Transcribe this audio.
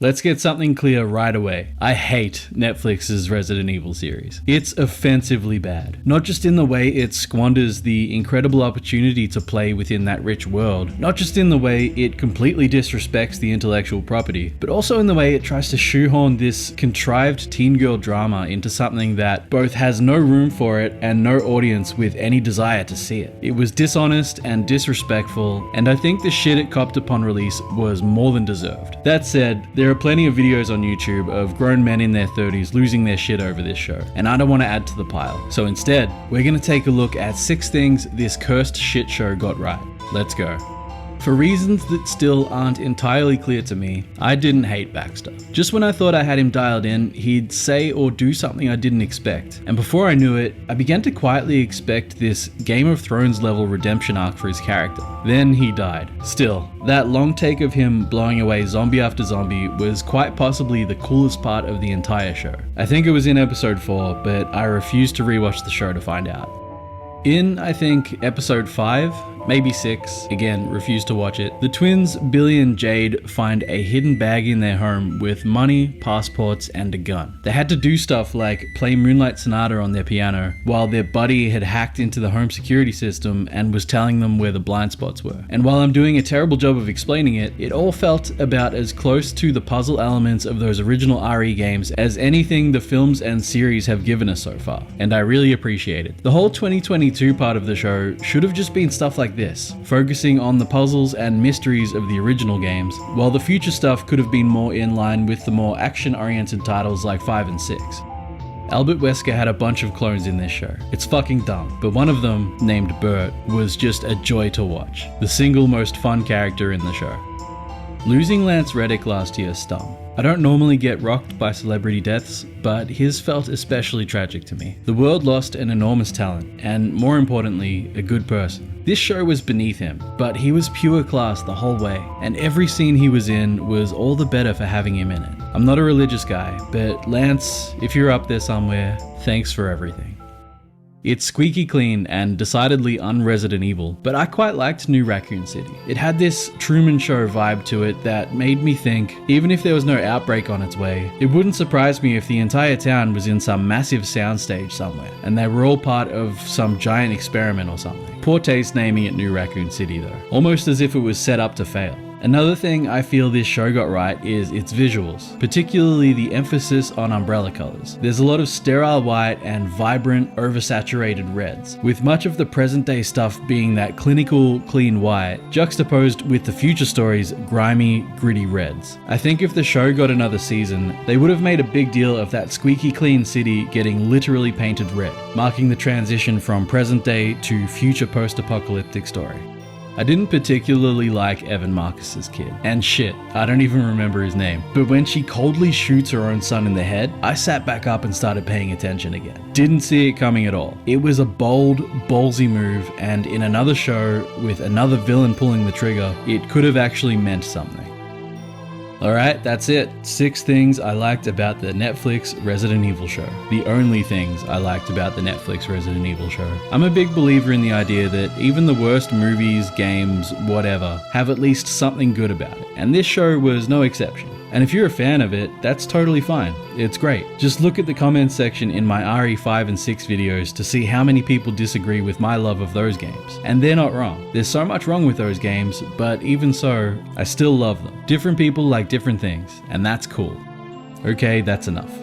Let's get something clear right away. I hate Netflix's Resident Evil series. It's offensively bad. Not just in the way it squanders the incredible opportunity to play within that rich world, not just in the way it completely disrespects the intellectual property, but also in the way it tries to shoehorn this contrived teen girl drama into something that both has no room for it and no audience with any desire to see it. It was dishonest and disrespectful, and I think the shit it copped upon release was more than deserved. That said, there are plenty of videos on YouTube of grown men in their 30s losing their shit over this show, and I don't want to add to the pile. So instead, we're going to take a look at 6 things this cursed shit show got right. Let's go. For reasons that still aren't entirely clear to me, I didn't hate Baxter. Just when I thought I had him dialed in, he'd say or do something I didn't expect. And before I knew it, I began to quietly expect this Game of Thrones level redemption arc for his character. Then he died. Still, that long take of him blowing away zombie after zombie was quite possibly the coolest part of the entire show. I think it was in episode 4, but I refused to rewatch the show to find out. In, I think, episode 5, maybe 6, again, refused to watch it, the twins, Billie and Jade, find a hidden bag in their home with money, passports, and a gun. They had to do stuff like play Moonlight Sonata on their piano, while their buddy had hacked into the home security system and was telling them where the blind spots were. And while I'm doing a terrible job of explaining it, it all felt about as close to the puzzle elements of those original RE games as anything the films and series have given us so far, and I really appreciate it. The whole 2022 part of the show should have just been stuff like this, focusing on the puzzles and mysteries of the original games, while the future stuff could have been more in line with the more action-oriented titles like 5 and 6. Albert Wesker had a bunch of clones in this show. It's fucking dumb, but one of them, named Bert, was just a joy to watch. The single most fun character in the show. Losing Lance Reddick last year stung. I don't normally get rocked by celebrity deaths, but his felt especially tragic to me. The world lost an enormous talent, and more importantly, a good person. This show was beneath him, but he was pure class the whole way, and every scene he was in was all the better for having him in it. I'm not a religious guy, but Lance, if you're up there somewhere, thanks for everything. It's squeaky clean and decidedly un-Resident Evil, but I quite liked New Raccoon City. It had this Truman Show vibe to it that made me think, even if there was no outbreak on its way, it wouldn't surprise me if the entire town was in some massive soundstage somewhere, and they were all part of some giant experiment or something. Poor taste naming it New Raccoon City though, almost as if it was set up to fail. Another thing I feel this show got right is its visuals, particularly the emphasis on umbrella colors. There's a lot of sterile white and vibrant, oversaturated reds, with much of the present day stuff being that clinical, clean white, juxtaposed with the future story's grimy, gritty reds. I think if the show got another season, they would have made a big deal of that squeaky clean city getting literally painted red, marking the transition from present day to future post-apocalyptic story. I didn't particularly like Evan Marcus's kid, and shit, I don't even remember his name, but when she coldly shoots her own son in the head, I sat back up and started paying attention again. Didn't see it coming at all. It was a bold, ballsy move, and in another show, with another villain pulling the trigger, it could have actually meant something. Alright, that's it. 6 things I liked about the Netflix Resident Evil show. The only things I liked about the Netflix Resident Evil show. I'm a big believer in the idea that even the worst movies, games, whatever, have at least something good about it. And this show was no exception. And if you're a fan of it, that's totally fine. It's great. Just look at the comments section in my RE5 and 6 videos to see how many people disagree with my love of those games. And they're not wrong. There's so much wrong with those games, but even so, I still love them. Different people like different things, and that's cool. Okay, that's enough.